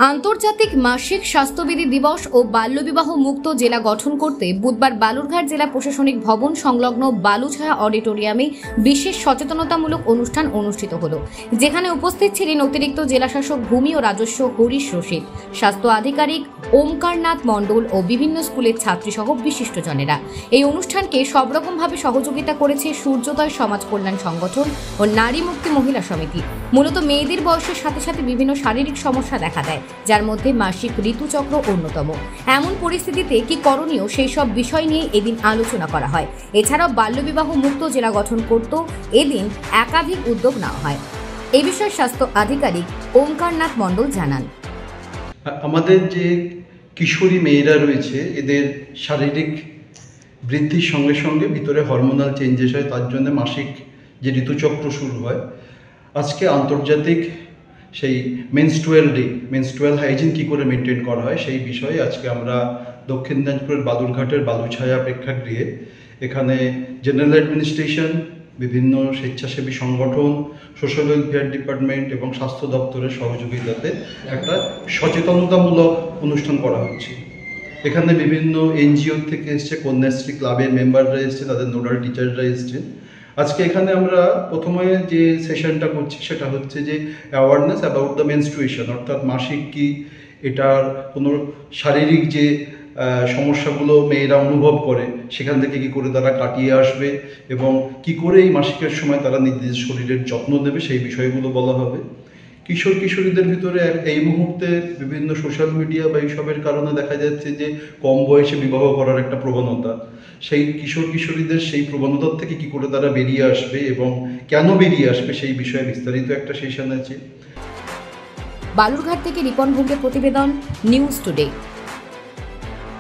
আন্তর্জাতিক মাসিক স্বাস্থ্যবিধি দিবস ও বাল্যবিবাহ মুক্ত জেলা গঠন করতে বুধবার বালুরঘাট জেলা প্রশাসনিক ভবন সংলগ্ন বালুছায়া অডিটোরিয়ামে বিশেষ সচেতনতামূলক অনুষ্ঠান অনুষ্ঠিত হলো, যেখানে উপস্থিত ছিলেন অতিরিক্ত জেলাশাসক ভূমি ও রাজস্ব হরিশ রশিদ, স্বাস্থ্য আধিকারিক ওমকারনাথ মণ্ডল ও বিভিন্ন স্কুলের ছাত্রীসহ বিশিষ্টজনেরা। এই অনুষ্ঠানকে সব রকমভাবে সহযোগিতা করেছে সূর্যোদয় সমাজ কল্যাণ সংগঠন ও নারী মুক্তি মহিলা সমিতি। মূলত মেয়েদের বয়সের সাথে সাথে বিভিন্ন শারীরিক সমস্যা দেখা দেয়, যার মধ্যে মাসিক ঋতুচক্র অন্যতম। এমন পরিস্থিতিতে কি করণীয় সেই সব বিষয় নিয়ে এদিন আলোচনা করা হয়। এছাড়াও বাল্যবিবাহ মুক্ত জেলা গঠন করত এদিন একাধিক উদ্যোগ নেওয়া হয়। এ বিষয়ে স্বাস্থ্য আধিকারিক ওমকারনাথ মণ্ডল জানান, আমাদের যে কিশোরী মেয়েরা রয়েছে এদের শারীরিক বৃদ্ধির সঙ্গে সঙ্গে ভিতরে হরমোনাল চেঞ্জেস হয়, তার জন্য মাসিক যে ঋতুচক্র শুরু হয়। আজকে আন্তর্জাতিক সেই মেনস্ট্রুয়াল হাইজিন কী করে মেনটেন করা হয় সেই বিষয়ে আজকে আমরা দক্ষিণ দিনাজপুরের বালুরঘাটের বালুছায়া প্রেক্ষাগৃহে এখানে জেনারেল অ্যাডমিনিস্ট্রেশন, বিভিন্ন স্বেচ্ছাসেবী সংগঠন, সোশ্যাল ওয়েলফেয়ার ডিপার্টমেন্ট এবং স্বাস্থ্য দপ্তরের সহযোগিতাতে একটা সচেতনতামূলক অনুষ্ঠান করা হচ্ছে। এখানে বিভিন্ন এনজিও থেকে এসছে, কন্যাশ্রী ক্লাবের মেম্বাররা এসছে, তাদের নোডাল টিচাররা এসছেন। আজকে এখানে আমরা প্রথমে যে সেশনটা করছি সেটা হচ্ছে যে অ্যাওয়ারনেস অ্যাবাউট দ্য মেনস্ট্রুয়েশন, অর্থাৎ মাসিক কি, এটার কোনো শারীরিক যে সমস্যাগুলো মেয়েরা অনুভব করে সেখান থেকে কী করে তারা কাটিয়ে আসবে এবং কি করে এই মাসিকের সময় তারা নিজের শরীরের যত্ন নেবে সেই বিষয়গুলো বলা হবে। কিশোর কিশোরীদের ভিতরে এই মুহূর্তে বিভিন্ন সোশ্যাল মিডিয়া বা এইসবের কারণে দেখা যাচ্ছে যে কম বয়সে বিবাহ করার একটা প্রবণতা, সেই কিশোর কিশোরীদের সেই প্রবণতার থেকে কি করে তারা বেরিয়ে আসবে এবং কেন বেরিয়ে আসবে সেই বিষয়ে বিস্তারিত একটা সেশন আছে। বালুরঘাট থেকে রিপন ভুঁইয়ার প্রতিবেদন, নিউজ টুডে।